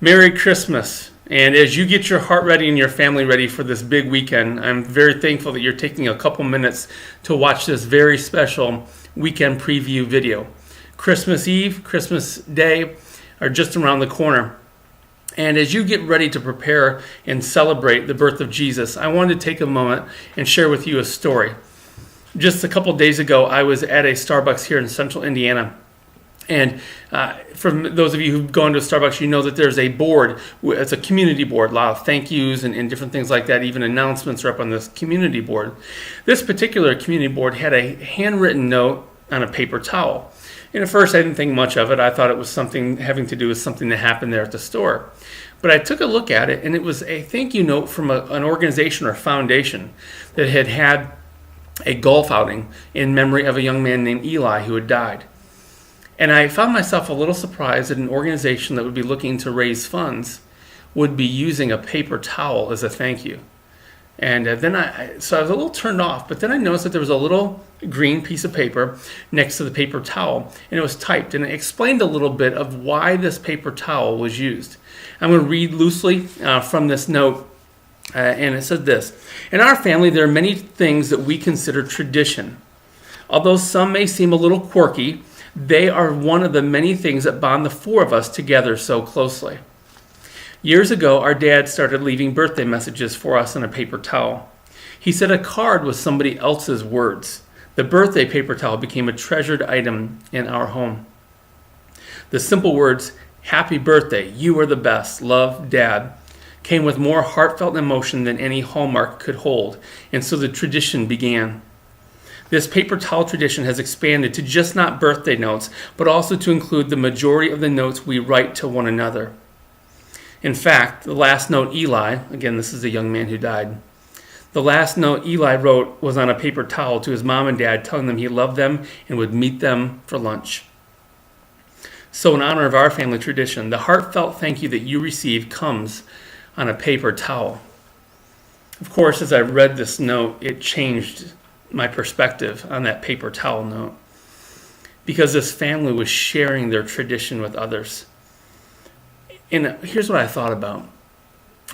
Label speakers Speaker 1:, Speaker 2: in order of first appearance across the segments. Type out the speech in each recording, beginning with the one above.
Speaker 1: Merry Christmas. And as you get your heart ready and your family ready for this big weekend, I'm very thankful that you're taking a couple minutes to watch this very special weekend preview video. Christmas Eve, Christmas Day are just around the corner. And as you get ready to prepare and celebrate the birth of Jesus, I wanted to take a moment and share with you a story. Just a couple days ago, I was at a Starbucks here in central Indiana. And for those of you who've gone to Starbucks, you know that there's a board. It's a community board, a lot of thank yous and different things like that. Even announcements are up on this community board. This particular community board had a handwritten note on a paper towel. And at first, I didn't think much of it. I thought it was something having to do with something that happened there at the store. But I took a look at it, and it was a thank you note from an organization or foundation that had a golf outing in memory of a young man named Eli who had died. And I found myself a little surprised that an organization that would be looking to raise funds would be using a paper towel as a thank you. And so I was a little turned off, but then I noticed that there was a little green piece of paper next to the paper towel, and it was typed, and it explained a little bit of why this paper towel was used. I'm going to read loosely from this note, and it said this: "In our family, there are many things that we consider tradition. Although some may seem a little quirky, they are one of the many things that bond the four of us together so closely. Years ago, our dad started leaving birthday messages for us in a paper towel. He said a card was somebody else's words. The birthday paper towel became a treasured item in our home. The simple words, 'Happy birthday, you are the best, love, Dad,' came with more heartfelt emotion than any Hallmark could hold, and so the tradition began. This paper towel tradition has expanded to just not birthday notes, but also to include the majority of the notes we write to one another. In fact, the last note Eli," again, this is a young man who died, "the last note Eli wrote was on a paper towel to his mom and dad, telling them he loved them and would meet them for lunch." So in honor of our family tradition, the heartfelt thank you that you receive comes on a paper towel. Of course, as I read this note, it changed my perspective on that paper towel note, because this family was sharing their tradition with others. And here's what I thought about.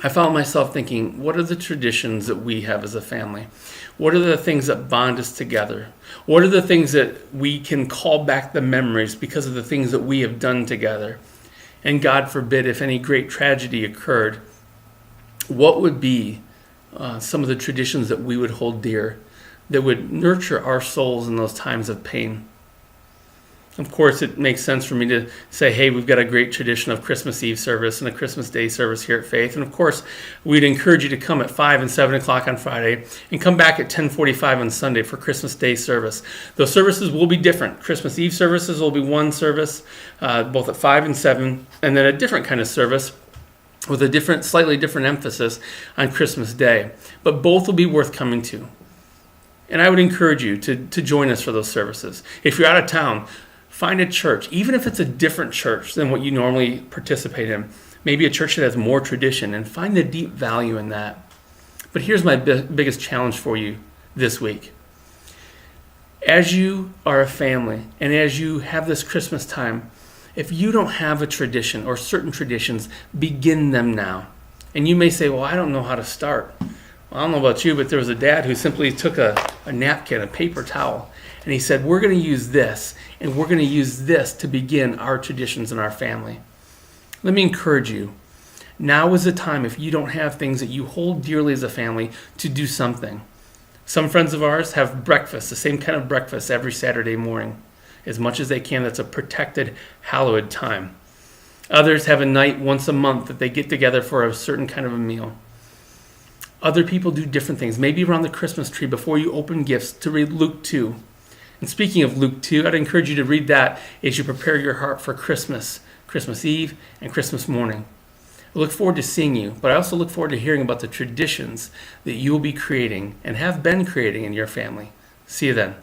Speaker 1: I found myself thinking, what are the traditions that we have as a family? What are the things that bond us together? What are the things that we can call back the memories because of the things that we have done together? And God forbid, if any great tragedy occurred, what would be some of the traditions that we would hold dear, that would nurture our souls in those times of pain? Of course, it makes sense for me to say, hey, we've got a great tradition of Christmas Eve service and a Christmas Day service here at Faith. And of course, we'd encourage you to come at 5 and 7 o'clock on Friday and come back at 10:45 on Sunday for Christmas Day service. Those services will be different. Christmas Eve services will be one service, both at 5 and 7, and then a different kind of service with a slightly different emphasis on Christmas Day. But both will be worth coming to. And I would encourage you to join us for those services. If you're out of town, find a church, even if it's a different church than what you normally participate in. Maybe a church that has more tradition, and find the deep value in that. But here's my biggest challenge for you this week. As you are a family, and as you have this Christmas time, if you don't have a tradition or certain traditions, begin them now. And you may say, well, I don't know how to start. Well, I don't know about you, but there was a dad who simply took a napkin, a paper towel, and he said, we're going to use this, and we're going to use this to begin our traditions in our family. Let me encourage you. Now is the time, if you don't have things that you hold dearly as a family, to do something. Some friends of ours have breakfast, the same kind of breakfast every Saturday morning. As much as they can, that's a protected, hallowed time. Others have a night once a month that they get together for a certain kind of a meal. Other people do different things, maybe around the Christmas tree before you open gifts, to read Luke 2. And speaking of Luke 2, I'd encourage you to read that as you prepare your heart for Christmas, Christmas Eve, and Christmas morning. I look forward to seeing you, but I also look forward to hearing about the traditions that you will be creating and have been creating in your family. See you then.